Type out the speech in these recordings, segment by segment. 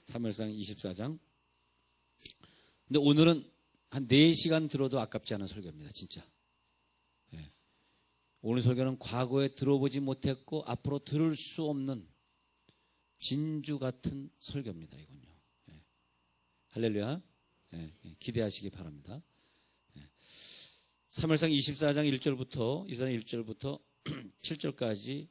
사무엘상 24장. 근데 오늘은 한 4시간 들어도 아깝지 않은 설교입니다. 진짜. 예. 오늘 설교는 과거에 들어보지 못했고 앞으로 들을 수 없는 진주 같은 설교입니다. 이건요. 예. 할렐루야. 예. 기대하시기 바랍니다. 예. 사무엘상 24장 1절부터 7절까지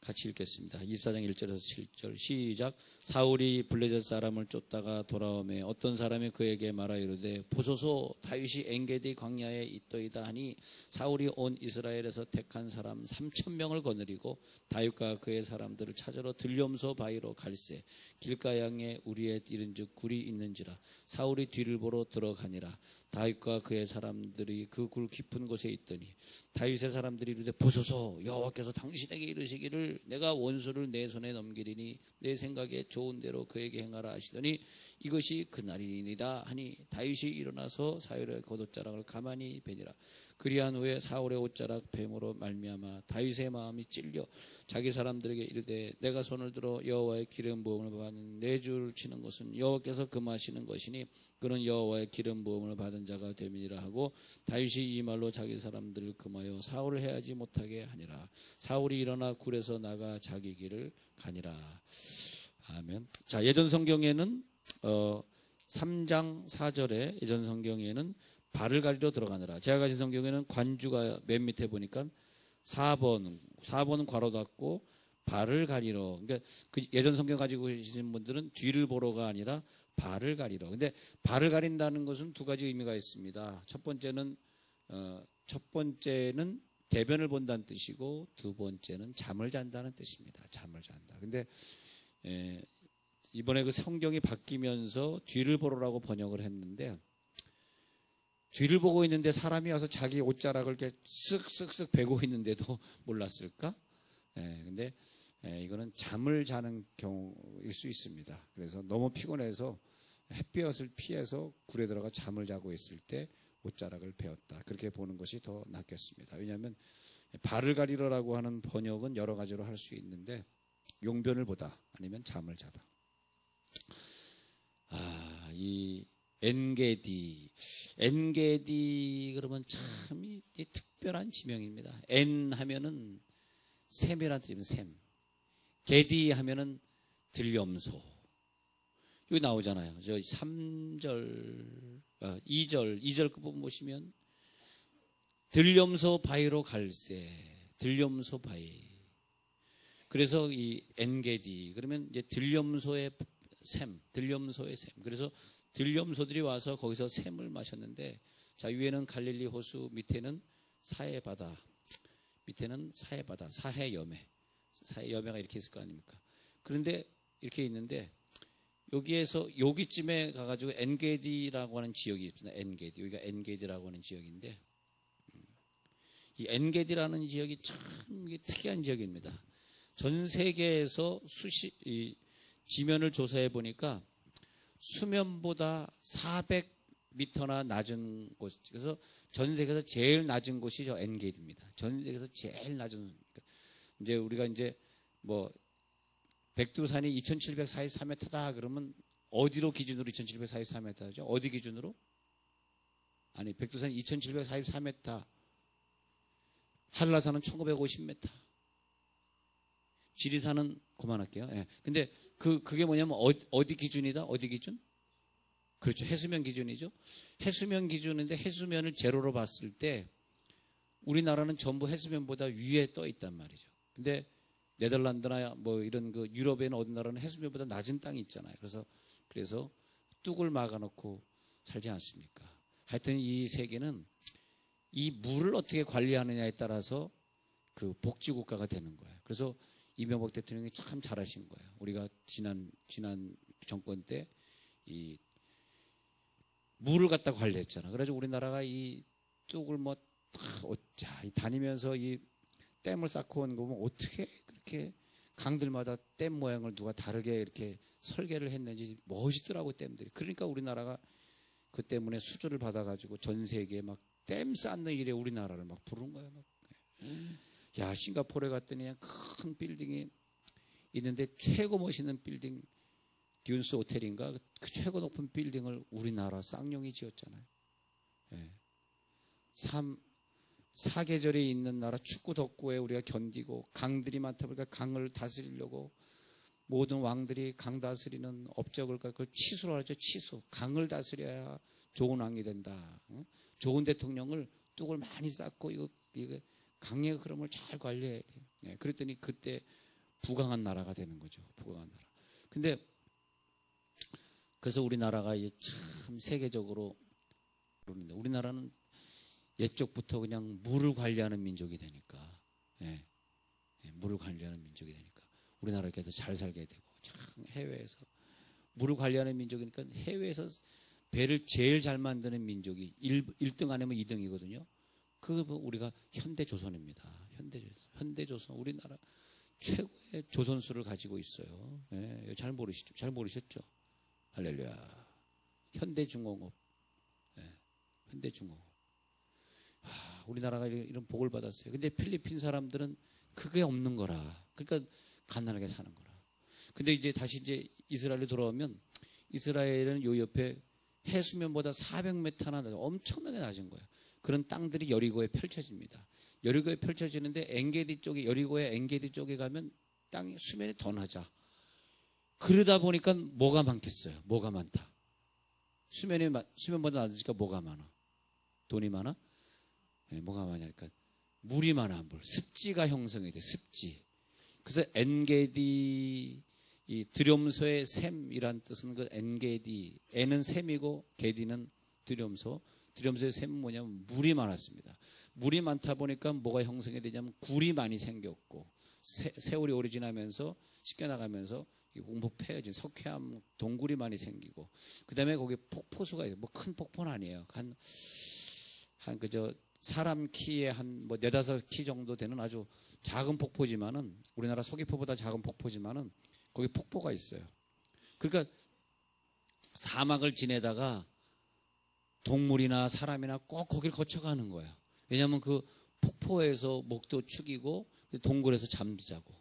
같이 읽겠습니다. 24장 1절에서 7절 시작. 사울이 블레셋 사람을 쫓다가 돌아오매 어떤 사람이 그에게 말하 이르되 보소서 다윗이 엔게디 광야에 있더이다 하니 사울이 온 이스라엘에서 택한 사람 3,000명을 거느리고 다윗과 그의 사람들을 찾으러 들렴소 바위로 갈새 길가양에 우리에 이른즉 굴이 있는지라 사울이 뒤를 보러 들어가니라. 다윗과 그의 사람들이 그 굴 깊은 곳에 있더니 다윗의 사람들이 이르되 보소서 여호와께서 당신에게 이르시기를 내가 원수를 내 손에 넘기리니 내 생각에 좋은 대로 그에게 행하라 하시더니 이것이 그날이니이다 하니 다윗이 일어나서 사울의 겉옷자락을 가만히 베니라. 그리한 후에 사울의 옷자락 뱀으로 말미암아 다윗의 마음이 찔려 자기 사람들에게 이르되 내가 손을 들어 여호와의 기름 부음을 받은 내 줄 치는 것은 여호와께서 금하시는 것이니 그는 여호와의 기름 부음을 받은 자가 됨이니라 하고 다윗이 이 말로 자기 사람들을 금하여 사울을 해하지 못하게 하니라. 사울이 일어나 굴에서 나가 자기 길을 가니라. 아멘. 자, 예전 성경에는 3장 4절에 예전 성경에는 발을 가리러 들어가느라. 제가 가진 성경에는 관주가 맨 밑에 보니까 4번은 괄호 닫고 발을 가리러. 그러니까 그 예전 성경 가지고 계신 분들은 뒤를 보러가 아니라 발을 가리러. 근데 발을 가린다는 것은 두 가지 의미가 있습니다. 첫 번째는 대변을 본다는 뜻이고 두 번째는 잠을 잔다는 뜻입니다. 잠을 잔다. 근데 이번에 그 성경이 바뀌면서 뒤를 보러라고 번역을 했는데 뒤를 보고 있는데 사람이 와서 자기 옷자락을 이렇게 쓱쓱쓱 베고 있는데도 몰랐을까? 근데 이거는 잠을 자는 경우일 수 있습니다. 그래서 너무 피곤해서 햇볕을 피해서 굴에 들어가 잠을 자고 있을 때 옷자락을 베었다. 그렇게 보는 것이 더 낫겠습니다. 왜냐하면 발을 가리러라고 하는 번역은 여러 가지로 할 수 있는데 용변을 보다 아니면 잠을 자다. 이 엔게디 그러면 참 이 특별한 지명입니다. 엔 하면은 샘이라는 뜻입니다. 샘. 게디 하면은 들염소. 여기 나오잖아요. 저 3절, 2절 끝부분 보시면 들염소 바위로 갈새. 들염소 바위. 그래서 이 엔게디 그러면 이제 들염소의 샘. 그래서 들염소들이 와서 거기서 샘을 마셨는데 자 위에는 갈릴리 호수 밑에는 사해바다. 사해여매가 이렇게 있을 거 아닙니까? 그런데 이렇게 있는데 여기쯤에 가가지고 엔게디라고 하는 지역이 있습니다. 엔게디. 여기가 엔게디라고 하는 지역인데 이 엔게디라는 지역이 참 특이한 지역입니다. 전 세계에서 지면을 조사해 보니까 수면보다 400m나 낮은 곳, 그래서 전 세계에서 제일 낮은 곳이 저 엔게디입니다. 전 세계에서 제일 낮은. 이제 우리가 뭐 백두산이 2,744m다 그러면 어디로 기준으로 2,744m죠? 어디 기준으로? 아니 백두산이 2,744m. 한라산은 1,950m. 지리산은 그만할게요. 예. 근데 그게 뭐냐면 어디 기준이다? 어디 기준? 그렇죠. 해수면 기준이죠. 해수면 기준인데 해수면을 제로로 봤을 때 우리나라는 전부 해수면보다 위에 떠 있단 말이죠. 근데 네덜란드나 뭐 이런 그 유럽에는 어느 나라는 해수면보다 낮은 땅이 있잖아요. 그래서 뚝을 막아놓고 살지 않습니까? 하여튼 이 세계는 이 물을 어떻게 관리하느냐에 따라서 그 복지국가가 되는 거예요. 그래서 이명박 대통령이 참 잘하신 거예요. 우리가 지난 정권 때 이 물을 갖다 관리했잖아. 그래서 우리나라가 이 뚝을 다니면서 이 댐을 쌓고 온 거 보면 어떻게 그렇게 강들마다 댐 모양을 누가 다르게 이렇게 설계를 했는지 멋있더라고 댐들이. 그러니까 우리나라가 그 때문에 수주를 받아가지고 전 세계에 막 댐 쌓는 일에 우리나라를 막 부른 거야. 야, 싱가포르에 갔더니 큰 빌딩이 있는데 최고 멋있는 빌딩 듀운스 호텔인가 그 최고 높은 빌딩을 우리나라 쌍용이 지었잖아요. 예. 사계절이 있는 나라 춥고 덥고에 우리가 견디고 강들이 많다 보니까 강을 다스리려고 모든 왕들이 강 다스리는 업적을 그걸 치수로 하죠. 치수. 강을 다스려야 좋은 왕이 된다. 좋은 대통령을 뚝을 많이 쌓고 이거 강의 흐름을 잘 관리해야 돼요. 예. 그랬더니 그때 부강한 나라가 되는 거죠. 부강한 나라. 근데 그래서 우리나라가 참 세계적으로 우리나라는 옛적부터 그냥 물을 관리하는 민족이 되니까, 예, 물을 관리하는 민족이 되니까 우리나라에 더 잘 살게 되고, 참 해외에서 물을 관리하는 민족이니까 해외에서 배를 제일 잘 만드는 민족이 1등 아니면 2등이거든요. 그 우리가 현대조선입니다. 현대조선 우리나라 최고의 조선수를 가지고 있어요. 예, 잘 모르시죠? 잘 모르셨죠? 할렐루야. 현대중공업, 예, 현대중공업. 우리나라가 이런 복을 받았어요. 근데 필리핀 사람들은 그게 없는 거라. 그러니까 가난하게 사는 거라. 근데 이제 다시 이스라엘로 돌아오면 이스라엘은 요 옆에 해수면보다 400m나 엄청나게 낮은 거예요. 그런 땅들이 여리고에 펼쳐집니다. 여리고에 펼쳐지는데 엔게디 쪽에, 여리고의 엔게디 쪽에 가면 땅이 수면이 더 낮아. 그러다 보니까 뭐가 많겠어요? 뭐가 많다. 수면보다 낮으니까 뭐가 많아? 돈이 많아? 네, 뭐가 많냐니까 물이 많아. 습지가 형성이 돼. 습지. 그래서 엔게디, 이 드뇸소의 샘이란 뜻은 그 엔게디, 엔은 샘이고 게디는 드뇸소. 드뇸소의 샘은 뭐냐면 물이 많았습니다. 물이 많다 보니까 뭐가 형성이 되냐면 굴이 많이 생겼고, 세월이 오래 지나면서 씻겨나가면서 공복 폐해진 석회암 동굴이 많이 생기고, 그 다음에 거기 폭포수가 있어요. 뭐 큰 폭포는 아니에요. 사람 키에 한 뭐 4-5키 정도 되는 아주 작은 폭포지만은, 우리나라 서귀포보다 작은 폭포지만은 거기 폭포가 있어요. 그러니까 사막을 지내다가 동물이나 사람이나 꼭 거기를 거쳐가는 거야. 왜냐하면 그 폭포에서 목도 축이고 동굴에서 잠도 자고.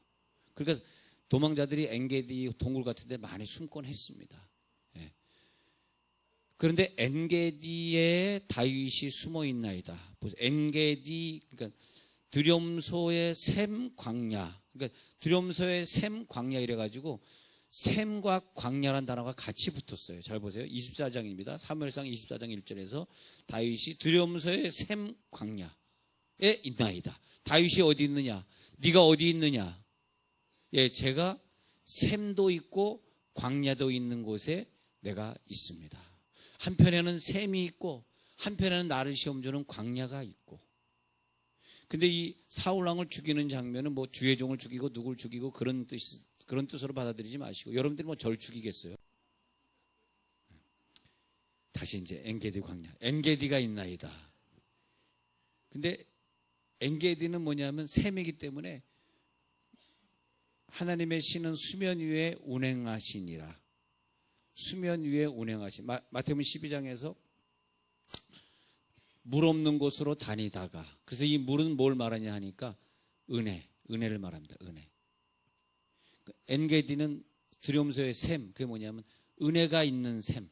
그러니까 도망자들이 엔게디 동굴 같은 데 많이 숨곤 했습니다. 예. 그런데 엔게디에 다윗이 숨어 있나이다. 엔게디, 그러니까 드뇸소의 샘 광야. 그러니까 드뇸소의 샘 광야 이래가지고 샘과 광야란 단어가 같이 붙었어요. 잘 보세요. 24장입니다. 사무엘상 24장 1절에서 다윗이 드뇸소의 샘 광야에 있나이다. 다윗이 어디 있느냐? 네가 어디 있느냐? 예, 제가 샘도 있고 광야도 있는 곳에 내가 있습니다. 한편에는 샘이 있고 한편에는 나를 시험 주는 광야가 있고. 근데 이 사울왕을 죽이는 장면은 뭐 주의 종을 죽이고 누굴 죽이고 그런 뜻으로 받아들이지 마시고, 여러분들이 뭐 절 죽이겠어요? 다시 이제 엔게디 광야. 엔게디가 있나이다. 근데 엔게디는 뭐냐면 샘이기 때문에 하나님의 신은 수면 위에 운행하시니라. 수면 위에 운행하신. 마태복음 12장에서 물 없는 곳으로 다니다가, 그래서 이 물은 뭘 말하냐 하니까 은혜를 말합니다. 은혜. 엔게디는 드뇸소의 샘, 그게 뭐냐면 은혜가 있는 샘.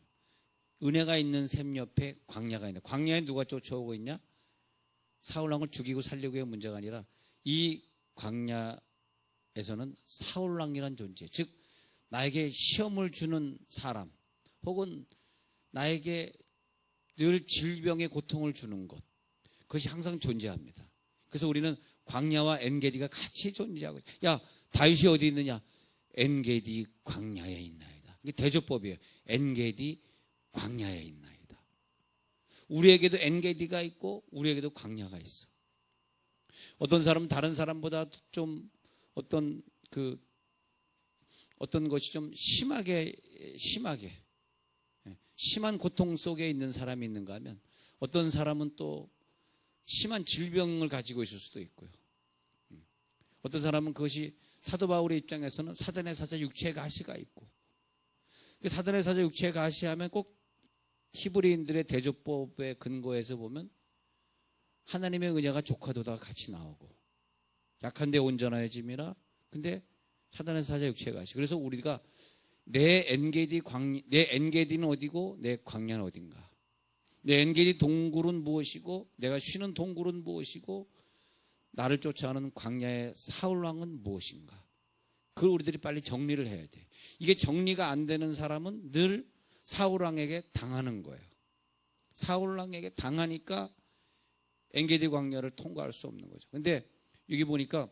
은혜가 있는 샘 옆에 광야가 있는. 광야에 누가 쫓아오고 있냐? 사울왕을 죽이고 살리고의 문제가 아니라 이 광야에서는 사울왕이란 존재, 즉 나에게 시험을 주는 사람, 혹은 나에게 늘 질병의 고통을 주는 것, 그것이 항상 존재합니다. 그래서 우리는 광야와 엔게디가 같이 존재하고 있어요. 야, 다윗이 어디 있느냐? 엔게디 광야에 있나이다. 이게 대조법이에요. 엔게디 광야에 있나이다. 우리에게도 엔게디가 있고 우리에게도 광야가 있어. 어떤 사람은 다른 사람보다 좀 어떤 것이 좀 심한 고통 속에 있는 사람이 있는가 하면, 어떤 사람은 또 심한 질병을 가지고 있을 수도 있고요. 어떤 사람은 그것이 사도 바울의 입장에서는 사단의 사자 육체의 가시가 있고, 사단의 사자 육체의 가시하면 꼭 히브리인들의 대조법의 근거에서 보면 하나님의 은혜가 조카도다가 같이 나오고, 약한데 온전하여짐이라. 근데 사단의 사자 육체의 가시. 그래서 우리가 내 엔게디는 어디고 내 광야는 어딘가? 내 엔게디 동굴은 무엇이고 내가 쉬는 동굴은 무엇이고 나를 쫓아오는 광야의 사울 왕은 무엇인가? 그걸 우리들이 빨리 정리를 해야 돼. 이게 정리가 안 되는 사람은 늘 사울 왕에게 당하는 거예요. 사울 왕에게 당하니까 엔게디 광야를 통과할 수 없는 거죠. 근데 여기 보니까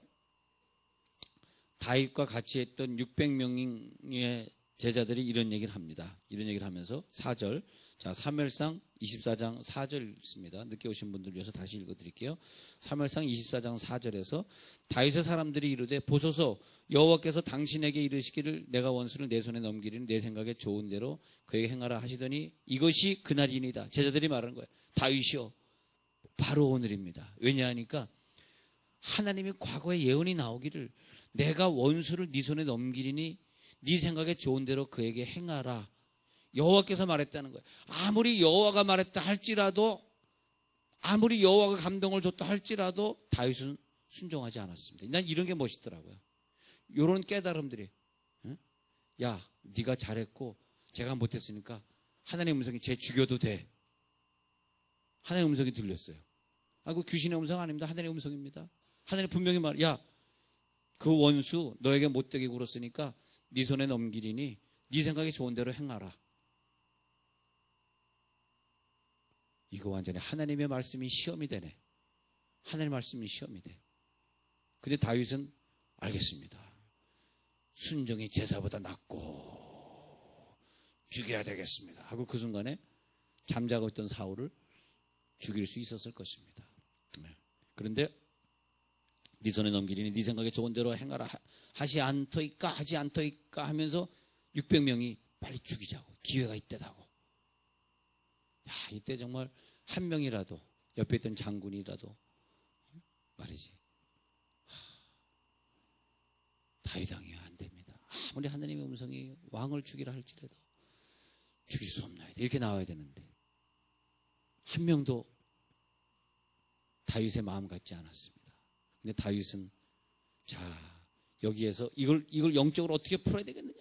다윗과 같이 했던 600명의 제자들이 이런 얘기를 합니다. 이런 얘기를 하면서 4절, 자 사무엘상 24장 4절 읽습니다. 늦게 오신 분들 위해서 다시 읽어드릴게요. 사무엘상 24장 4절에서 다윗의 사람들이 이르되 보소서 여호와께서 당신에게 이르시기를 내가 원수를 내 손에 넘기리니 내 생각에 좋은 대로 그에게 행하라 하시더니 이것이 그날이니이다. 제자들이 말하는 거예요. 다윗이요 바로 오늘입니다. 왜냐하니까 하나님이 과거에 예언이 나오기를 내가 원수를 네 손에 넘기리니 네 생각에 좋은 대로 그에게 행하라. 여호와께서 말했다는 거예요. 아무리 여호와가 말했다 할지라도 아무리 여호와가 감동을 줬다 할지라도 다윗은 순종하지 않았습니다. 난 이런 게 멋있더라고요. 이런 깨달음들이 야 네가 잘했고 제가 못했으니까 하나님의 음성이 쟤 죽여도 돼. 하나님의 음성이 들렸어요. 그 귀신의 음성 아닙니다. 하나님의 음성입니다. 하나님 분명히 야 그 원수 너에게 못되게 굴었으니까 네 손에 넘기리니 네 생각이 좋은 대로 행하라. 이거 완전히 하나님의 말씀이 시험이 되네. 하나님의 말씀이 시험이 돼. 근데 다윗은 알겠습니다. 순종이 제사보다 낫고 죽여야 되겠습니다 하고 그 순간에 잠자고 있던 사울을 죽일 수 있었을 것입니다. 그런데 네 손에 넘기리니 네 생각에 좋은 대로 행하라 하지 않더이까 하면서 600명이 빨리 죽이자고 기회가 이때다고. 야, 이때 정말 한 명이라도 옆에 있던 장군이라도 말이지 다윗 왕이 안 됩니다. 아무리 하나님의 음성이 왕을 죽이라 할지라도 죽일 수 없나이다 이렇게 나와야 되는데 한 명도 다윗의 마음 같지 않았습니다. 근데 다윗은 자 여기에서 이걸 영적으로 어떻게 풀어야 되겠느냐?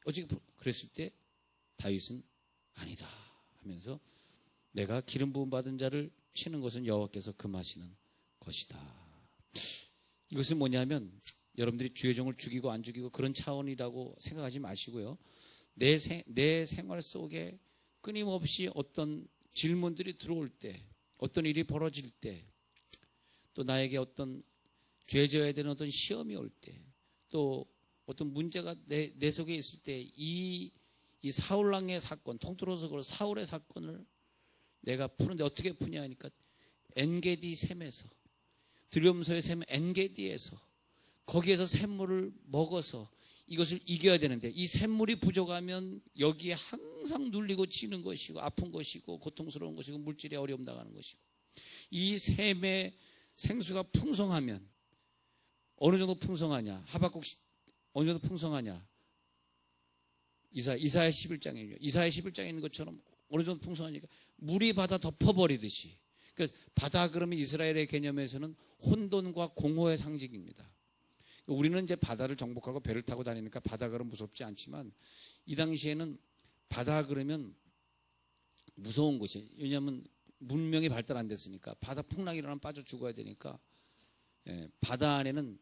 어떻게 그랬을 때 다윗은 아니다 하면서 내가 기름 부음 받은 자를 치는 것은 여호와께서 금하시는 것이다. 이것은 뭐냐면 여러분들이 주의 종을 죽이고 안 죽이고 그런 차원이라고 생각하지 마시고요. 내 생활 속에 끊임없이 어떤 질문들이 들어올 때 어떤 일이 벌어질 때 또 나에게 어떤 죄져야 되는 어떤 시험이 올 때 또 어떤 문제가 내 속에 있을 때 이 사울왕의 사건 통틀어서 사울의 사건을 내가 푸는데 어떻게 푸냐 하니까 엔게디 샘에서 드리움소의 샘 엔게디에서 거기에서 샘물을 먹어서 이것을 이겨야 되는데 이 샘물이 부족하면 여기에 항상 눌리고 치는 것이고 아픈 것이고 고통스러운 것이고 물질에 어려움 당하는 것이고 이 샘의 생수가 풍성하면 어느 정도 풍성하냐 하박국 어느 정도 풍성하냐 이사야 11장에 이사야 11장에 있는 것처럼 어느 정도 풍성하니까 물이 바다 덮어버리듯이 그러니까 바다 그러면 이스라엘의 개념에서는 혼돈과 공허의 상징입니다. 우리는 이제 바다를 정복하고 배를 타고 다니니까 바다 그러면 무섭지 않지만 이 당시에는 바다 그러면 무서운 곳이 왜냐하면 문명이 발달 안 됐으니까 바다 풍랑이 일어나면 빠져 죽어야 되니까 바다 안에는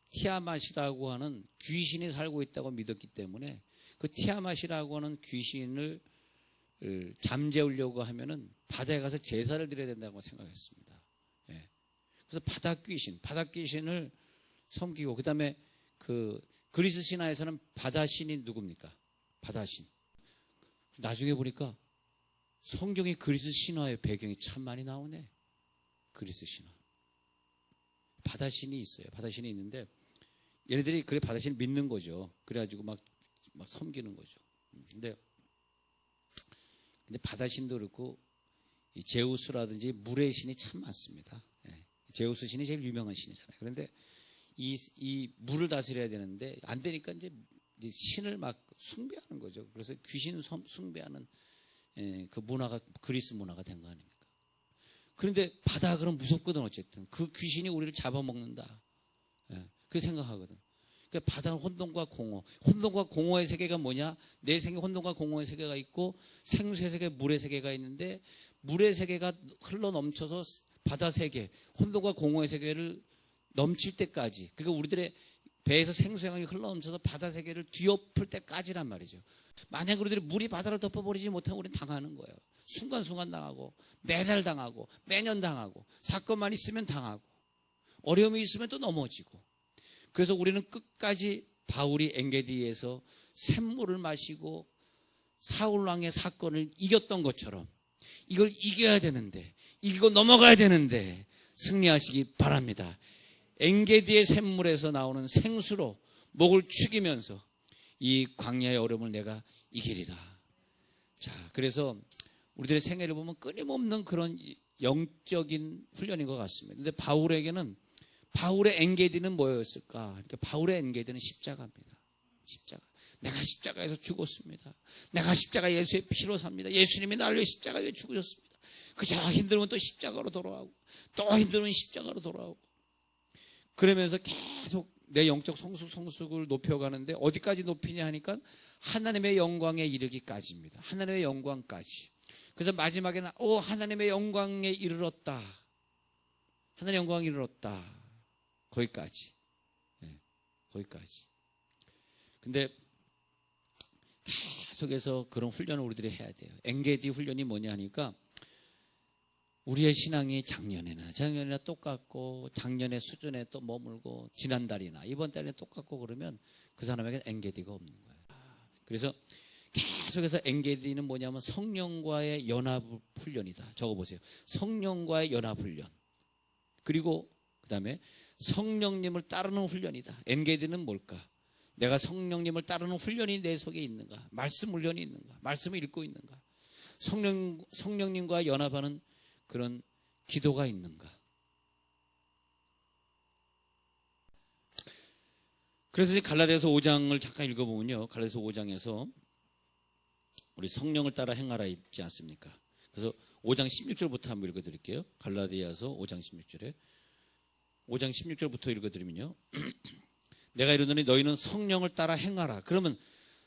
티아맛이라고 하는 귀신이 살고 있다고 믿었기 때문에 그 티아맛이라고 하는 귀신을 잠재우려고 하면은 바다에 가서 제사를 드려야 된다고 생각했습니다. 그래서 바다 귀신을 섬기고 그다음에 그 그리스 신화에서는 바다 신이 누굽니까? 바다 신. 나중에 보니까 성경이 그리스 신화의 배경이 참 많이 나오네. 그리스 신화. 바다 신이 있어요. 바다 신이 있는데 얘네들이 그래 바다 신을 믿는 거죠. 그래가지고 막 섬기는 거죠. 근데 바다 신도 그렇고 이 제우스라든지 물의 신이 참 많습니다. 제우스 신이 제일 유명한 신이잖아요. 그런데 이 물을 다스려야 되는데 안 되니까 이제 신을 막 숭배하는 거죠. 그래서 귀신 숭배하는 그 문화가 그리스 문화가 된 거 아닙니까? 그런데 바다 그럼 무섭거든 어쨌든 그 귀신이 우리를 잡아먹는다. 그 생각하거든. 그 바다는 혼돈과 공허. 혼돈과 공허의 세계가 뭐냐? 내 생에 혼돈과 공허의 세계가 있고 생수의 세계, 물의 세계가 있는데 물의 세계가 흘러 넘쳐서 바다 세계, 혼돈과 공허의 세계를 넘칠 때까지, 그러니까 우리들의 배에서 생수양이 흘러 넘쳐서 바다 세계를 뒤엎을 때까지란 말이죠. 만약 우리들이 물이 바다를 덮어버리지 못하면 우리는 당하는 거예요. 순간순간 당하고 매달 당하고 매년 당하고 사건만 있으면 당하고 어려움이 있으면 또 넘어지고. 그래서 우리는 끝까지 바울이 엔게디에서 샘물을 마시고 사울왕의 사건을 이겼던 것처럼 이걸 이겨야 되는데, 이기고 넘어가야 되는데 승리하시기 바랍니다. 엔게디의 샘물에서 나오는 생수로 목을 축이면서 이 광야의 어려움을 내가 이기리라. 자, 그래서 우리들의 생애를 보면 끊임없는 그런 영적인 훈련인 것 같습니다. 근데 바울에게는, 바울의 엔게디는 뭐였을까? 그러니까 바울의 엔게디는 십자가입니다. 십자가. 내가 십자가에서 죽었습니다. 내가 십자가 예수의 피로 삽니다. 예수님이 나를 위해 십자가에 죽으셨습니다. 그저 힘들면 또 십자가로 돌아오고 또 힘들면 십자가로 돌아오고, 그러면서 계속 내 영적 성숙을 높여가는데 어디까지 높이냐 하니까 하나님의 영광에 이르기까지입니다. 하나님의 영광까지. 그래서 마지막에는 하나님의 영광에 이르렀다. 하나님의 영광에 이르렀다. 거기까지. 네, 거기까지. 근데 계속해서 그런 훈련을 우리들이 해야 돼요. 엔게디 훈련이 뭐냐 하니까 우리의 신앙이 작년이나 똑같고 작년의 수준에 또 머물고 지난달이나 이번 달에 똑같고 그러면 그 사람에게 엔게디가 없는 거예요. 그래서 계속해서 엔게디는 뭐냐면 성령과의 연합 훈련이다. 적어보세요. 성령과의 연합 훈련. 그리고 그 다음에 성령님을 따르는 훈련이다. 엔게디는 뭘까? 내가 성령님을 따르는 훈련이 내 속에 있는가? 말씀 훈련이 있는가? 말씀을 읽고 있는가? 성령님과 연합하는 그런 기도가 있는가? 그래서 갈라디아서 5장을 잠깐 읽어보면요, 갈라디아서 5장에서 우리 성령을 따라 행하라 있지 않습니까? 그래서 5장 16절부터 한번 읽어드릴게요. 갈라디아서 5장 16절에 5장 16절부터 읽어드리면요, 내가 이르노니 너희는 성령을 따라 행하라. 그러면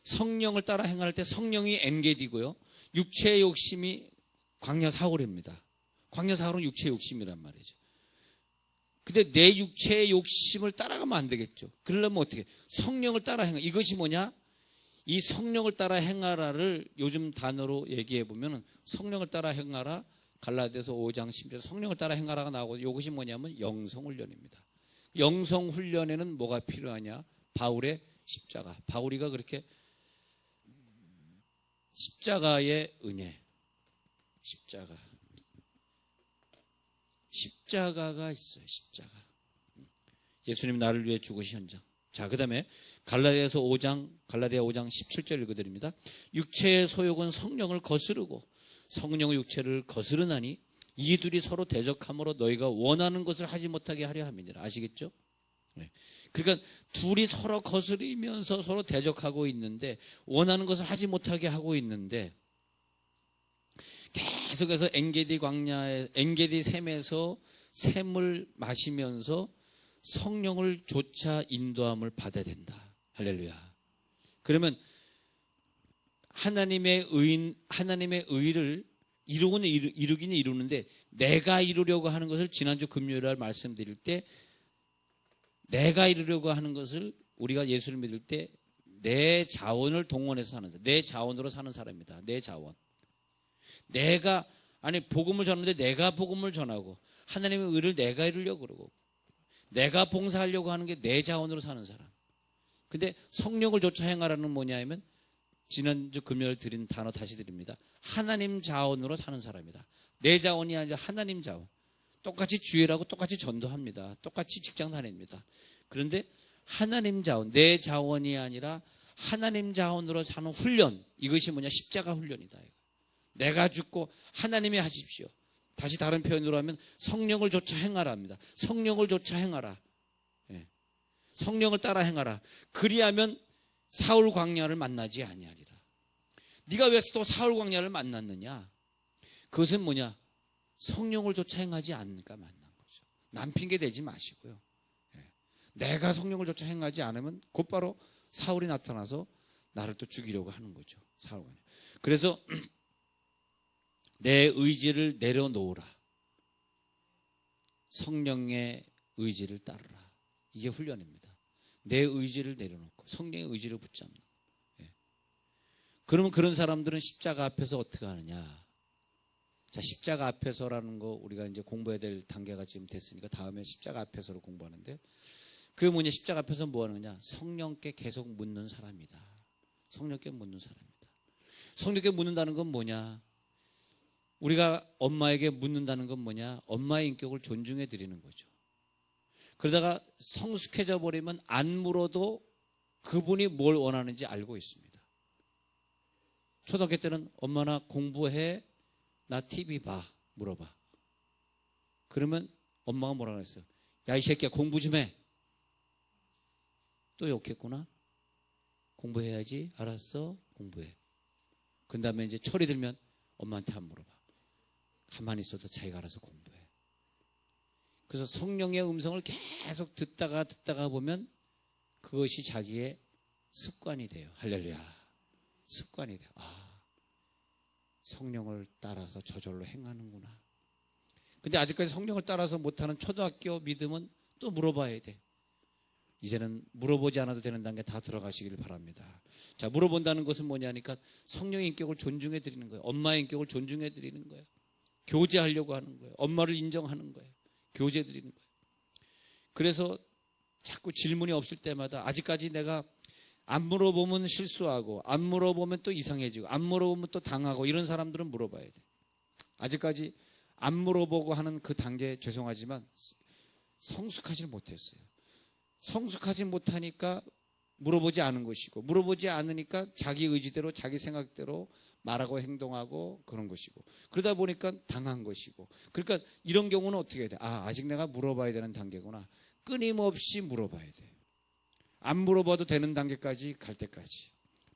성령을 따라 행할 때 성령이 엔게디고요, 육체의 욕심이 광야 사울입니다. 광야 사울은 육체의 욕심이란 말이죠. 근데 내 육체의 욕심을 따라가면 안 되겠죠. 그러려면 어떻게? 성령을 따라 행하. 이것이 뭐냐? 이 성령을 따라 행하라를 요즘 단어로 얘기해 보면 성령을 따라 행하라, 갈라디아서 5장 10절 성령을 따라 행하라가 나오고, 이것이 뭐냐면 영성훈련입니다. 영성훈련에는 뭐가 필요하냐? 바울의 십자가. 바울이가 그렇게 십자가의 은혜, 십자가가 있어요. 십자가. 예수님 나를 위해 죽으신 현장. 자, 그 다음에 갈라디아 5장 17절 읽어드립니다. 육체의 소욕은 성령을 거스르고 성령의 육체를 거스르나니 이 둘이 서로 대적함으로 너희가 원하는 것을 하지 못하게 하려 함이니라. 아시겠죠? 네. 그러니까 둘이 서로 거스리면서 서로 대적하고 있는데, 원하는 것을 하지 못하게 하고 있는데, 계속해서 엔게디 광야에, 엔게디 샘에서 샘을 마시면서 성령을 조차 인도함을 받아야 된다. 할렐루야. 그러면 하나님의 의를 이루기는 이루는데, 내가 이루려고 하는 것을 지난주 금요일날 말씀드릴 때, 내가 이루려고 하는 것을 우리가 예수를 믿을 때 내 자원을 동원해서 사는 사람, 내 자원으로 사는 사람입니다. 내 자원. 복음을 전하는데 내가 복음을 전하고 하나님의 의를 내가 이루려고 그러고 내가 봉사하려고 하는 게 내 자원으로 사는 사람. 근데 성령을 조차 행하라는 뭐냐 하면, 지난주 금요일 드린 단어 다시 드립니다. 하나님 자원으로 사는 사람이다. 내 자원이 아니라 하나님 자원. 똑같이 주일하고 똑같이 전도합니다. 똑같이 직장 다닙니다. 그런데 하나님 자원, 내 자원이 아니라 하나님 자원으로 사는 훈련, 이것이 뭐냐? 십자가 훈련이다. 내가 죽고 하나님이 하십시오. 다시 다른 표현으로 하면 성령을 조차 행하라 합니다. 성령을 조차 행하라. 예. 성령을 따라 행하라. 그리하면 사울 광야를 만나지 아니하리라. 네가 왜 또 사울 광야를 만났느냐? 그것은 뭐냐? 성령을 조차 행하지 않으니까 만난 거죠. 남 핑계 대지 마시고요. 예. 내가 성령을 조차 행하지 않으면 곧바로 사울이 나타나서 나를 또 죽이려고 하는 거죠. 사울이. 그래서 내 의지를 내려놓으라. 성령의 의지를 따르라. 이게 훈련입니다. 내 의지를 내려놓고 성령의 의지를 붙잡는 거예요. 예. 그러면 그런 사람들은 십자가 앞에서 어떻게 하느냐? 자, 십자가 앞에서라는 거 우리가 이제 공부해야 될 단계가 지금 됐으니까 다음에 십자가 앞에서로 공부하는데, 그게 뭐냐? 십자가 앞에서 뭐 하는 거냐? 성령께 계속 묻는 사람이다. 성령께 묻는 사람이다. 성령께 묻는다는 건 뭐냐? 우리가 엄마에게 묻는다는 건 뭐냐? 엄마의 인격을 존중해 드리는 거죠. 그러다가 성숙해져 버리면 안 물어도 그분이 뭘 원하는지 알고 있습니다. 초등학교 때는 엄마나 공부해, 나 TV 봐, 물어봐. 그러면 엄마가 뭐라고 했어요? 야, 이 새끼야, 공부 좀 해. 또 욕했구나. 공부해야지. 알았어, 공부해. 그 다음에 이제 철이 들면 엄마한테 안 물어봐. 가만히 있어도 자기가 알아서 공부해. 그래서 성령의 음성을 계속 듣다가 보면 그것이 자기의 습관이 돼요. 할렐루야. 습관이 돼요. 아, 성령을 따라서 저절로 행하는구나. 근데 아직까지 성령을 따라서 못하는 초등학교 믿음은 또 물어봐야 돼. 이제는 물어보지 않아도 되는 단계 다 들어가시길 바랍니다. 자, 물어본다는 것은 뭐냐니까 성령의 인격을 존중해 드리는 거예요. 엄마의 인격을 존중해 드리는 거예요. 교제하려고 하는 거예요. 엄마를 인정하는 거예요. 교제 드리는 거예요. 그래서 자꾸 질문이 없을 때마다 아직까지 내가 안 물어보면 실수하고 안 물어보면 또 이상해지고 안 물어보면 또 당하고 이런 사람들은 물어봐야 돼. 아직까지 안 물어보고 하는 그 단계에 죄송하지만 성숙하지 못했어요. 성숙하지 못하니까 물어보지 않은 것이고, 물어보지 않으니까 자기 의지대로 자기 생각대로 말하고 행동하고 그런 것이고, 그러다 보니까 당한 것이고. 그러니까 이런 경우는 어떻게 해야 돼? 아, 아직 내가 물어봐야 되는 단계구나. 끊임없이 물어봐야 돼. 안 물어봐도 되는 단계까지 갈 때까지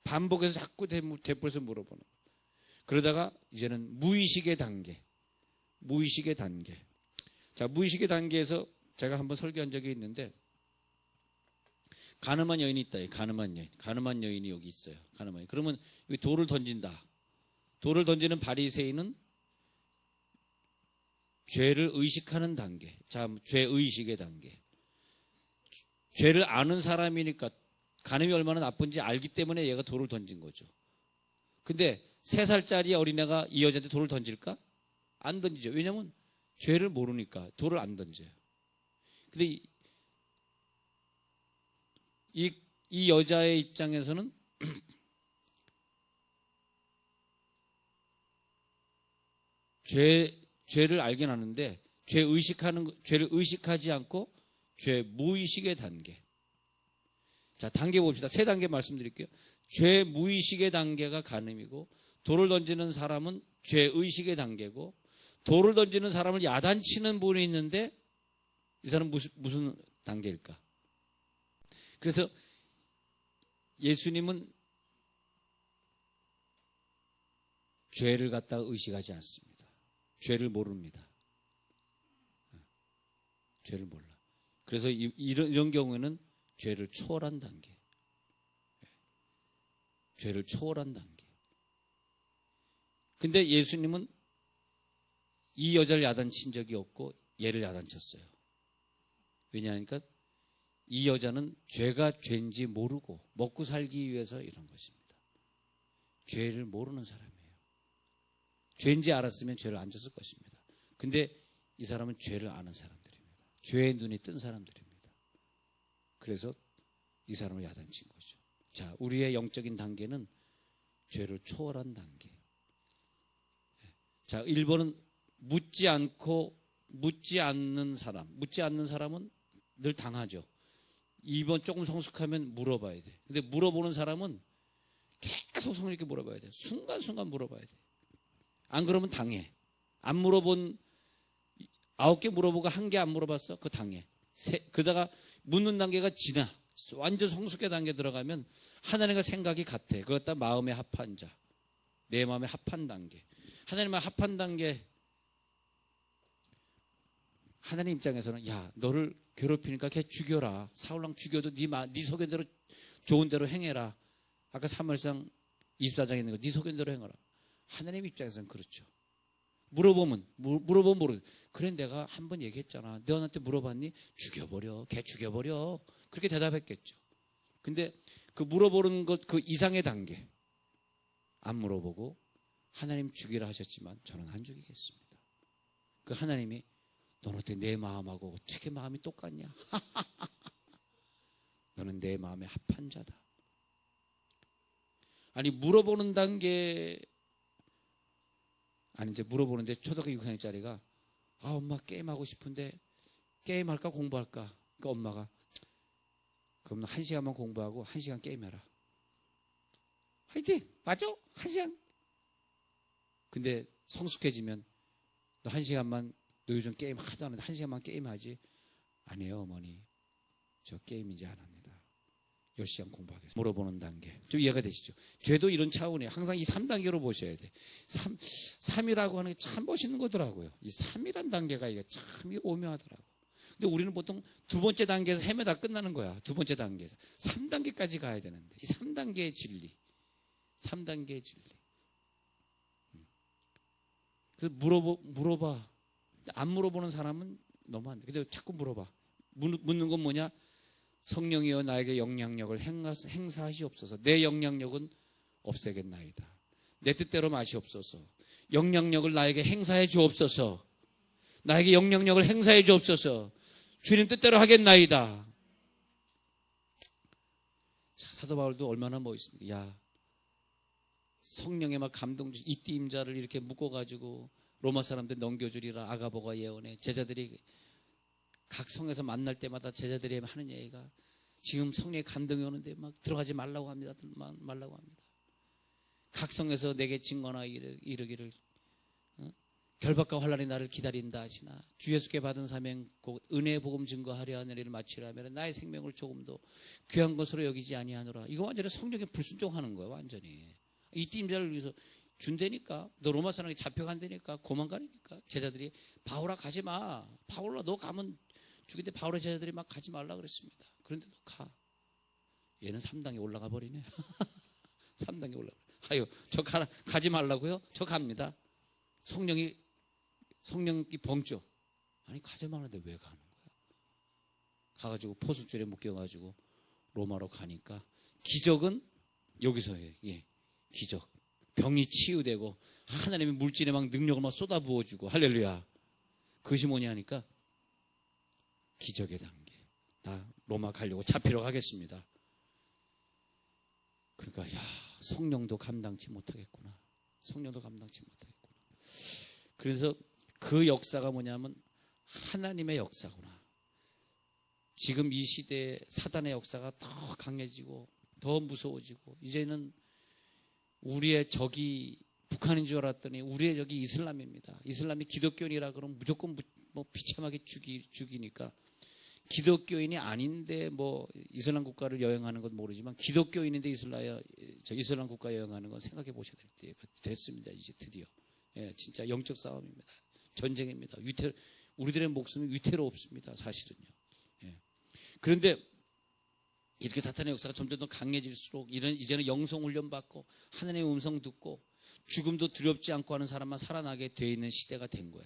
반복해서 자꾸 되풀이해서 물어보는. 그러다가 이제는 무의식의 단계. 자, 무의식의 단계에서 제가 한번 설교한 적이 있는데, 가늠한 여인이 있다. 가늠한 여인이 여기 있어요. 가늠한 여인. 그러면 여기 돌을 던진다. 돌을 던지는 바리새인은 죄를 의식하는 단계. 자, 죄의식의 단계. 죄를 아는 사람이니까 간음이 얼마나 나쁜지 알기 때문에 얘가 돌을 던진 거죠. 근데 3살짜리 어린애가 이 여자한테 돌을 던질까? 안 던지죠. 왜냐하면 죄를 모르니까 돌을 안 던져요. 근데 이 여자의 입장에서는 죄를 알긴 하는데 죄를 의식하지 않고 죄 무의식의 단계. 자, 단계 봅시다. 3단계 말씀드릴게요. 죄 무의식의 단계가 간음이고, 돌을 던지는 사람은 죄 의식의 단계고, 돌을 던지는 사람을 야단치는 분이 있는데 이 사람은 무슨 단계일까? 그래서 예수님은 죄를 갖다가 의식하지 않습니다. 죄를 모릅니다. 죄를 몰라. 그래서 이런 경우에는 죄를 초월한 단계. 죄를 초월한 단계. 근데 예수님은 이 여자를 야단친 적이 없고 얘를 야단쳤어요. 왜냐하니까 이 여자는 죄가 죄인지 모르고 먹고 살기 위해서 이런 것입니다. 죄를 모르는 사람이에요. 죄인지 알았으면 죄를 안 졌을 것입니다. 근데 이 사람은 죄를 아는 사람들입니다. 죄의 눈이 뜬 사람들입니다. 그래서 이 사람을 야단친 거죠. 자, 우리의 영적인 단계는 죄를 초월한 단계. 자, 1번은 묻지 않는 사람은 늘 당하죠. 2번 조금 성숙하면 물어봐야 돼. 근데 물어보는 사람은 계속 성령 있게 물어봐야 돼. 순간순간 물어봐야 돼. 안 그러면 당해. 안 물어본 9개 물어보고 1개 안 물어봤어? 그거 당해. 그러다가 묻는 단계가 지나 완전 성숙의 단계 들어가면 하나님과 생각이 같아. 그것다 마음에 합한 자, 내 마음에 합한 단계. 하나님과 합한 단계. 하나님 입장에서는 야, 너를 괴롭히니까 걔 죽여라. 사울왕 죽여도 네 소견대로 좋은 대로 행해라. 아까 사무엘상 24장에 있는 거 네 소견대로 행하라. 하나님 입장에서는 그렇죠. 물어보면 모르. 그래 내가 한번 얘기했잖아. 너한테 물어봤니? 죽여버려. 걔 죽여버려. 그렇게 대답했겠죠. 근데 그 물어보는 것 그 이상의 단계 안 물어보고 하나님 죽이라 하셨지만 저는 안 죽이겠습니다. 그 하나님이 너는 어떻게 내 마음하고 어떻게 마음이 똑같냐? 너는 내 마음에 합한 자다. 아니 물어보는 단계 아니 이제 물어보는데 초등학교 6학년짜리가 아 엄마 게임하고 싶은데 게임할까 공부할까? 그러니까 엄마가 그럼 1시간만 공부하고 1시간 게임해라. 화이팅! 맞아? 1시간. 근데 성숙해지면 너 1시간만 너 요즘 게임 하도 안 하는데 1시간만 게임하지? 아니에요 어머니. 저 게임 이제 안 합니다. 10시간 공부하겠습니다. 물어보는 단계. 좀 이해가 되시죠? 죄도 이런 차원이에요. 항상 이 3단계로 보셔야 돼. 3이라고 하는 게 참 멋있는 거더라고요. 이 3이란 단계가 이게 참 오묘하더라고요. 근데 우리는 보통 두 번째 단계에서 헤매다 끝나는 거야. 두 번째 단계에서. 3단계까지 가야 되는데. 이 3단계의 진리. 3단계의 진리. 그래서 물어봐. 안 물어보는 사람은 너무 안 돼. 근데 자꾸 물어봐. 묻는 건 뭐냐? 성령이여 나에게 영향력을 행사하시옵소서. 내 영향력은 없애겠나이다. 내 뜻대로 마시옵소서. 영향력을 나에게 행사해 주옵소서. 나에게 영향력을 행사해 주옵소서. 주님 뜻대로 하겠나이다. 자, 사도 바울도 얼마나 멋있습니까? 야, 성령의 막 감동 주시 이띠 임자를 이렇게 묶어가지고 로마 사람들 넘겨주리라 아가보가 예언해. 제자들이 각 성에서 만날 때마다 제자들이 하는 얘기가 지금 성령의 감동이 오는데 막 들어가지 말라고 합니다. 말라고 합니다. 각 성에서 내게 증거나 이르기를 결박과 환난이 나를 기다린다 하시나 주 예수께 받은 사명 곧 은혜의 복음 증거하려 하는 일을 마치라면 나의 생명을 조금도 귀한 것으로 여기지 아니하노라. 이거 완전히 성령에 불순종하는 거예요. 완전히 이띠 임자를 위해서 준다니까. 너 로마 사람이 잡혀간다니까. 고만가니까. 제자들이 바울아 가지 마. 바울아 너 가면 죽인데 바울의 제자들이 막 가지 말라 그랬습니다. 그런데 너 가. 얘는 3단계 올라가 버리네. 3단계 올라가. 하여 저 가지 말라고요? 저 갑니다. 성령이 벙쪄. 아니 가지 말라는데 왜 가는 거야? 가가지고 포수줄에 묶여가지고 로마로 가니까 기적은 여기서 해. 예, 기적. 병이 치유되고 하나님의 물질에 막 능력을 막 쏟아 부어주고 할렐루야. 그것이 뭐냐 하니까 기적의 단계. 나 로마 가려고 잡히러 가겠습니다. 그러니까 야 성령도 감당치 못하겠구나. 성령도 감당치 못하겠구나. 그래서 그 역사가 뭐냐면 하나님의 역사구나. 지금 이 시대에 사단의 역사가 더 강해지고 더 무서워지고 이제는 우리의 적이 북한인 줄 알았더니 우리의 적이 이슬람입니다. 이슬람이 기독교인이라 그러면 무조건 뭐 비참하게 죽이니까 기독교인이 아닌데 뭐 이슬람 국가를 여행하는 건 모르지만 기독교인인데 이슬람 국가 여행하는 건 생각해 보셔야 될 때가 됐습니다. 이제 드디어. 예, 진짜 영적 싸움입니다. 전쟁입니다. 우리들의 목숨이 위태롭습니다. 사실은요. 예. 그런데 이렇게 사탄의 역사가 점점 더 강해질수록 이제는 영성 훈련 받고 하나님의 음성 듣고 죽음도 두렵지 않고 하는 사람만 살아나게 돼 있는 시대가 된 거야.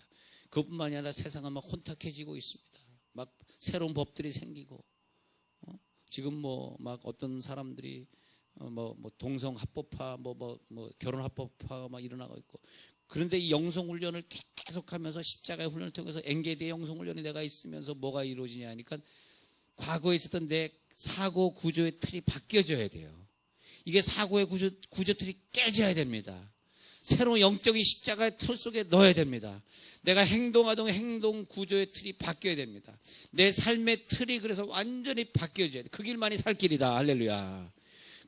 그것뿐만이 아니라 세상은 막 혼탁해지고 있습니다. 막 새로운 법들이 생기고 지금 뭐 막 어떤 사람들이 뭐 동성 합법화 뭐 결혼 합법화가 막 일어나고 있고 그런데 이 영성 훈련을 계속하면서 십자가의 훈련을 통해서 엔게디의 영성 훈련이 내가 있으면서 뭐가 이루어지냐 하니까 과거에 있었던 내 사고 구조의 틀이 바뀌어져야 돼요. 이게 사고의 구조 틀이 깨져야 됩니다. 새로운 영적인 십자가의 틀 속에 넣어야 됩니다. 내가 행동하던 행동 구조의 틀이 바뀌어야 됩니다. 내 삶의 틀이 그래서 완전히 바뀌어져야 돼. 그 길만이 살 길이다. 할렐루야.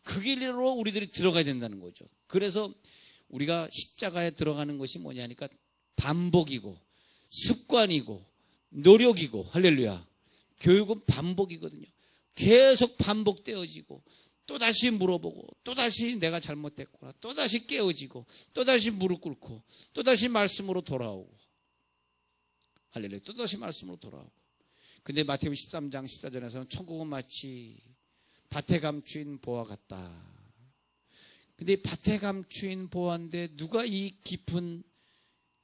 그 길로 우리들이 들어가야 된다는 거죠. 그래서 우리가 십자가에 들어가는 것이 뭐냐니까 반복이고 습관이고 노력이고 할렐루야. 교육은 반복이거든요. 계속 반복되어지고 또다시 물어보고 또다시 내가 잘못했구나 또다시 깨어지고 또다시 무릎 꿇고 또다시 말씀으로 돌아오고 할렐루야. 또다시 말씀으로 돌아오고. 근데 마태복음 13장 14절에서는 천국은 마치 밭에 감추인 보화 같다. 근데 밭에 감추인 보화인데 누가 이 깊은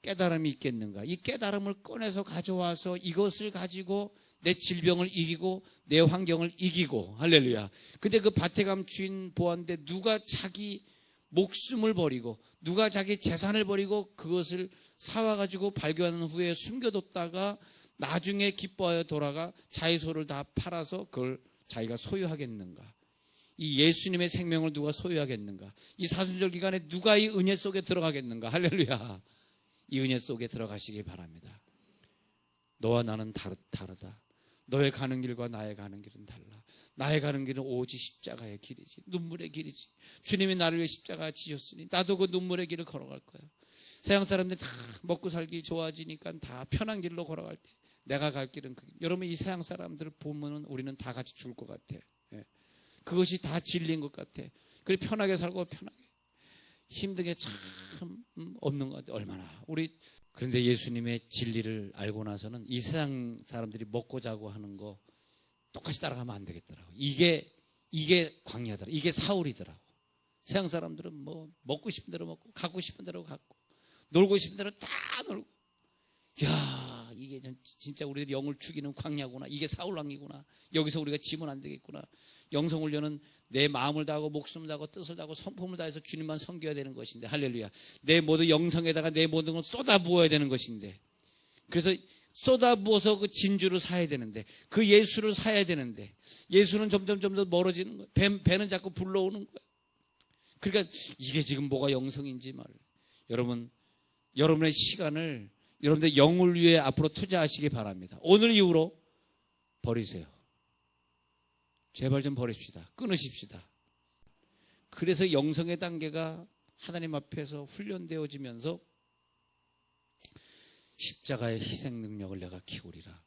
깨달음이 있겠는가? 이 깨달음을 꺼내서 가져와서 이것을 가지고 내 질병을 이기고 내 환경을 이기고, 할렐루야. 근데 그 밭에 감추인 보화인데 누가 자기 목숨을 버리고 누가 자기 재산을 버리고 그것을 사와가지고 발견한 후에 숨겨뒀다가 나중에 기뻐하여 돌아가 자기 소를 다 팔아서 그걸 자기가 소유하겠는가? 이 예수님의 생명을 누가 소유하겠는가? 이 사순절 기간에 누가 이 은혜 속에 들어가겠는가? 할렐루야. 이 은혜 속에 들어가시기 바랍니다. 너와 나는 다르다. 너의 가는 길과 나의 가는 길은 달라. 나의 가는 길은 오직 십자가의 길이지, 눈물의 길이지. 주님이 나를 위해 십자가 지셨으니 나도 그 눈물의 길을 걸어갈 거야. 세상 사람들 다 먹고 살기 좋아지니까 다 편한 길로 걸어갈 때 내가 갈 길은 그 길. 여러분, 이 세상 사람들을 보면은 우리는 다 같이 죽을 것 같아. 예. 그것이 다 진리인 것 같아. 그래, 편하게 살고 편하게 힘든 게 참 없는 것 같아. 얼마나 그런데 예수님의 진리를 알고 나서는 이 세상 사람들이 먹고 자고 하는 거 똑같이 따라가면 안 되겠더라고. 이게 광야더라. 이게 사울이더라고. 세상 사람들은 뭐 먹고 싶은 대로 먹고 갖고 싶은 대로 갖고 놀고 싶은 대로 다 놀고. 야, 이게 진짜 우리들 영을 죽이는 광야구나. 이게 사울왕이구나. 여기서 우리가 지면 안 되겠구나. 영성훈련은 내 마음을 다하고 목숨을 다하고 뜻을 다하고 성품을 다해서 주님만 섬겨야 되는 것인데, 할렐루야. 내 모든 영성에다가 내 모든 걸 쏟아부어야 되는 것인데, 그래서 쏟아부어서 그 진주를 사야 되는데, 그 예수를 사야 되는데, 예수는 점점 멀어지는 거예요. 배는 자꾸 불러오는 거예요. 그러니까 이게 지금 뭐가 영성인지 말이에요. 여러분, 여러분의 시간을 여러분들 영을 위해 앞으로 투자하시기 바랍니다. 오늘 이후로 버리세요. 제발 좀 버립시다. 끊으십시다. 그래서 영성의 단계가 하나님 앞에서 훈련되어지면서 십자가의 희생 능력을 내가 키우리라.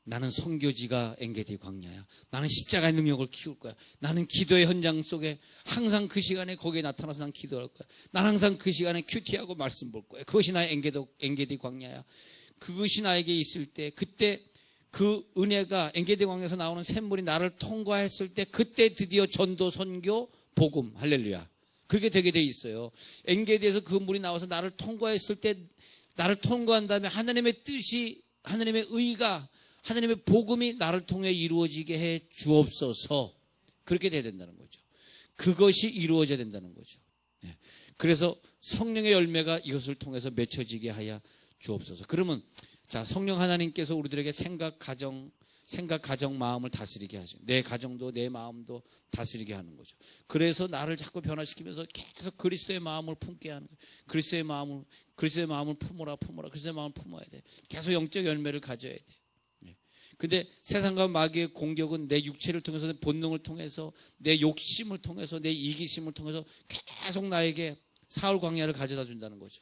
나는 선교지가 엔게디 광야야. 나는 십자가의 능력을 키울 거야. 나는 기도의 현장 속에 항상 그 시간에 거기에 나타나서 난 기도할 거야. 난 항상 그 시간에 큐티하고 말씀 볼 거야. 그것이 나의 엔게디 광야야. 그것이 나에게 있을 때, 그때 그 은혜가 엔게디 광야에서 나오는 샘물이 나를 통과했을 때, 그때 드디어 전도, 선교, 복음, 할렐루야. 그렇게 되게 돼 있어요. 엔게디에서 그 물이 나와서 나를 통과했을 때, 나를 통과한 다음에 하나님의 뜻이, 하나님의 의가, 하나님의 복음이 나를 통해 이루어지게 해 주옵소서. 그렇게 돼야 된다는 거죠. 그것이 이루어져야 된다는 거죠. 그래서 성령의 열매가 이것을 통해서 맺혀지게 하여 주옵소서. 그러면 자, 성령 하나님께서 우리들에게 생각, 가정, 마음을 다스리게 하죠. 내 가정도 내 마음도 다스리게 하는 거죠. 그래서 나를 자꾸 변화시키면서 계속 그리스도의 마음을 품게 하는 거예요. 그리스도의 마음을 품어라. 그리스도의 마음을 품어야 돼. 계속 영적 열매를 가져야 돼. 근데 세상과 마귀의 공격은 내 육체를 통해서, 내 본능을 통해서, 내 욕심을 통해서, 내 이기심을 통해서 계속 나에게 사울 광야를 가져다 준다는 거죠.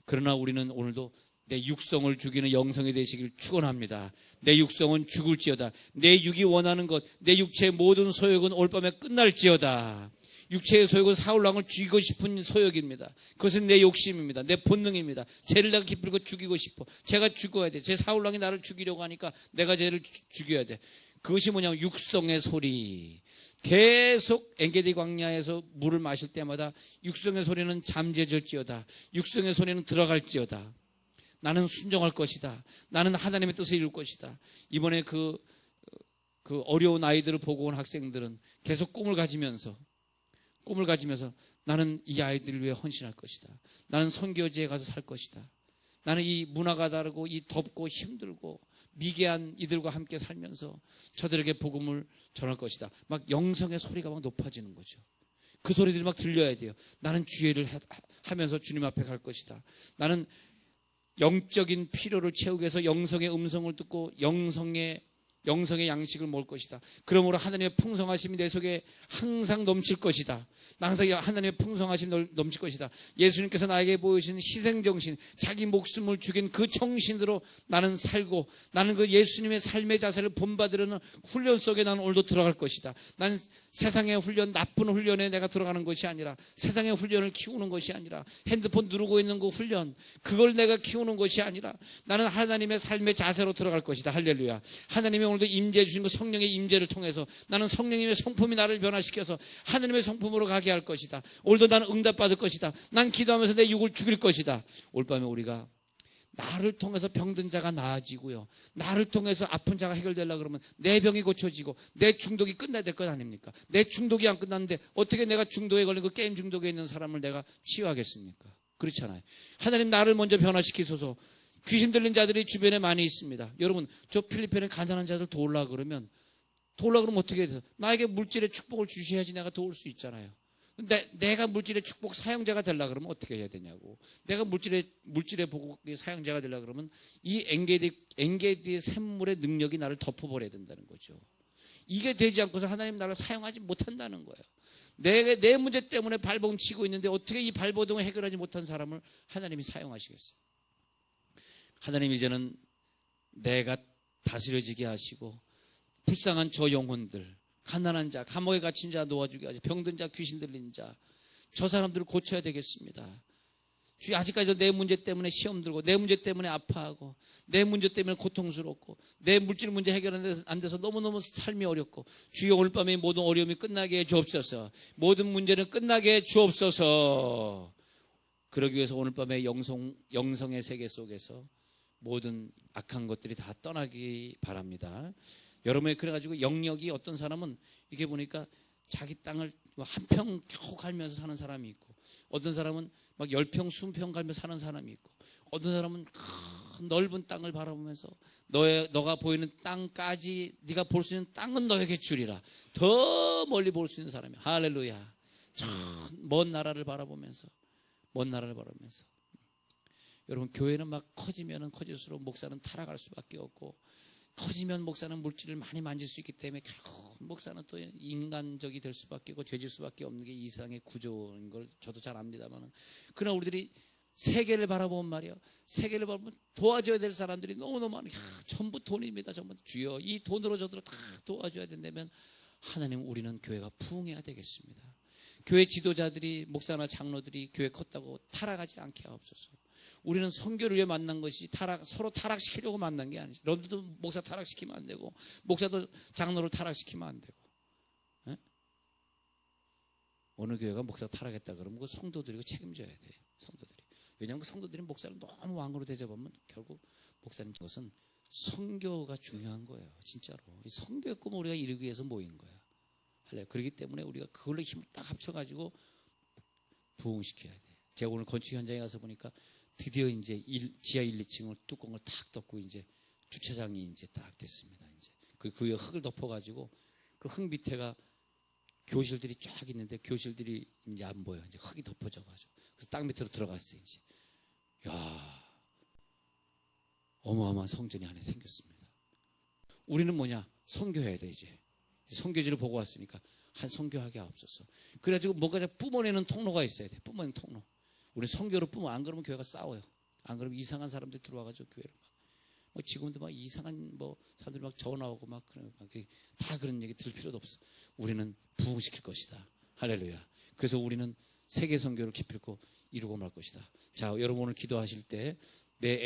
그러나 우리는 오늘도 내 육성을 죽이는 영성이 되시길 축원합니다. 내 육성은 죽을지어다. 내 육이 원하는 것, 내 육체의 모든 소욕은 올 밤에 끝날지어다. 육체의 소욕은 사울왕을 죽이고 싶은 소욕입니다. 그것은 내 욕심입니다. 내 본능입니다. 쟤를 내가 기쁘고 죽이고 싶어. 쟤가 죽어야 돼. 쟤 사울왕이 나를 죽이려고 하니까 내가 쟤를 죽여야 돼. 그것이 뭐냐면 육성의 소리. 계속 엔게디 광야에서 물을 마실 때마다 육성의 소리는 잠재질지어다. 육성의 소리는 들어갈지어다. 나는 순종할 것이다. 나는 하나님의 뜻을 이룰 것이다. 이번에 그 어려운 아이들을 보고 온 학생들은 계속 꿈을 가지면서 나는 이 아이들을 위해 헌신할 것이다. 나는 선교지에 가서 살 것이다. 나는 이 문화가 다르고 이 덥고 힘들고 미개한 이들과 함께 살면서 저들에게 복음을 전할 것이다. 막 영성의 소리가 막 높아지는 거죠. 그 소리들이 막 들려야 돼요. 나는 주의를 하면서 주님 앞에 갈 것이다. 나는 영적인 필요를 채우기 위해서 영성의 음성을 듣고 영성의 영성의 양식을 먹을 것이다. 그러므로 하나님의 풍성하심이 내 속에 항상 넘칠 것이다. 항상 하나님의 풍성하심이 넘칠 것이다. 예수님께서 나에게 보여주신 희생정신, 자기 목숨을 죽인 그 정신으로 나는 살고, 나는 그 예수님의 삶의 자세를 본받으려는 훈련 속에 나는 오늘도 들어갈 것이다. 나는 세상의 훈련, 나쁜 훈련에 내가 들어가는 것이 아니라, 세상의 훈련을 키우는 것이 아니라, 핸드폰 누르고 있는 그 훈련, 그걸 내가 키우는 것이 아니라, 나는 하나님의 삶의 자세로 들어갈 것이다. 할렐루야. 하나님이 오늘도 임재해 주신 그 성령의 임재를 통해서 나는 성령님의 성품이 나를 변화시켜서 하나님의 성품으로 가게 할 것이다. 오늘도 나는 응답받을 것이다. 난 기도하면서 내 육을 죽일 것이다. 올 밤에 우리가 나를 통해서 병든 자가 나아지고요, 나를 통해서 아픈 자가 해결되려고 그러면 내 병이 고쳐지고 내 중독이 끝나야 될 것 아닙니까? 내 중독이 안 끝났는데 어떻게 내가 중독에 걸린 그 게임 중독에 있는 사람을 내가 치유하겠습니까? 그렇잖아요. 하나님 나를 먼저 변화시키소서. 귀신 들린 자들이 주변에 많이 있습니다. 여러분, 저 필리핀에 가난한 자들 도우려고 그러면 어떻게 해야 돼요? 나에게 물질의 축복을 주셔야지 내가 도울 수 있잖아요. 근데 내가 물질의 축복 사용자가 되려고 그러면 어떻게 해야 되냐고. 내가 물질의 복의 사용자가 되려고 그러면 이 엔게디의 샘물의 능력이 나를 덮어버려야 된다는 거죠. 이게 되지 않고서 하나님 나를 사용하지 못한다는 거예요. 내 문제 때문에 발버둥 치고 있는데 어떻게 이 발버둥을 해결하지 못한 사람을 하나님이 사용하시겠어요? 하나님 이제는 내가 다스려지게 하시고 불쌍한 저 영혼들, 가난한 자, 감옥에 갇힌 자 놓아주게 하시고 병든 자, 귀신 들린 자, 저 사람들을 고쳐야 되겠습니다. 주여, 아직까지도 내 문제 때문에 시험 들고, 내 문제 때문에 아파하고, 내 문제 때문에 고통스럽고, 내 물질 문제 해결 안 돼서 너무너무 삶이 어렵고, 주여 오늘 밤에 모든 어려움이 끝나게 해 주옵소서. 모든 문제는 끝나게 해 주옵소서. 그러기 위해서 오늘 밤에 영성의 세계 속에서 모든 악한 것들이 다 떠나기 바랍니다. 여러분이 그래가지고 영역이, 어떤 사람은 이게 보니까 자기 땅을 한 평 겨우 갈면서 사는 사람이 있고, 어떤 사람은 막 10평, 20평 갈면서 사는 사람이 있고, 어떤 사람은 큰 넓은 땅을 바라보면서 너가 보이는 땅까지, 네가 볼 수 있는 땅은 너에게 주리라. 더 멀리 볼 수 있는 사람이야. 할렐루야. 저 먼 나라를 바라보면서. 여러분, 교회는 막 커지면 커질수록 목사는 타락할 수밖에 없고, 커지면 목사는 물질을 많이 만질 수 있기 때문에 결국 목사는 또 인간적이 될 수밖에 없고 죄질 수밖에 없는 게 이 세상의 구조인 걸 저도 잘 압니다만, 그러나 우리들이 세계를 바라보면 말이야, 세계를 바라보면 도와줘야 될 사람들이 너무너무 많아. 전부 돈입니다. 전부. 주여, 이 돈으로 저들을 다 도와줘야 된다면 하나님, 우리는 교회가 부흥해야 되겠습니다. 교회 지도자들이, 목사나 장로들이 교회 컸다고 타락하지 않게 하옵소서. 우리는 선교를 위해 만난 것이 서로 타락시키려고 만난 게 아니지. 너희들도 목사 타락시키면 안 되고, 목사도 장로를 타락시키면 안 되고. 에? 어느 교회가 목사 타락했다 그러면 그 성도들이 책임져야 돼요. 성도들이. 왜냐하면 그 성도들이 목사를 너무 왕으로 대접하면 결국 목사님, 것은 선교가 중요한 거예요. 진짜로. 이 선교의 꿈을 우리가 이루기 위해서 모인 거야. 그렇기 때문에 우리가 그걸로 힘을 딱 합쳐가지고 부흥시켜야 돼. 제가 오늘 건축 현장에 가서 보니까 드디어 이제 지하 1, 2층을 뚜껑을 탁 덮고 이제 주차장이 이제 딱 됐습니다. 이제 그 위에 흙을 덮어가지고 그 흙 밑에가 교실들이 쫙 있는데 교실들이 이제 안 보여. 이제 흙이 덮어져가지고. 그래서 땅 밑으로 들어갔어요. 이제. 야, 어마어마한 성전이 안에 생겼습니다. 우리는 뭐냐? 선교해야 돼. 이제 선교지를 보고 왔으니까 한 선교하게 하옵소서. 그래가지고 뭔가 뿜어내는 통로가 있어야 돼. 뿜어내는 통로. 우리 선교로 뿜어. 안 그러면 교회가 싸워요. 안 그러면 이상한 사람들이 들어와가지고 교회를 막 지금도 막 이상한 사람들이 막 전화 오고 막 그런 다 그런 얘기 들을 필요도 없어. 우리는 부흥시킬 것이다. 할렐루야. 그래서 우리는 세계 선교를 기필코 이루고 말 것이다. 자, 여러분 오늘 기도하실 때 내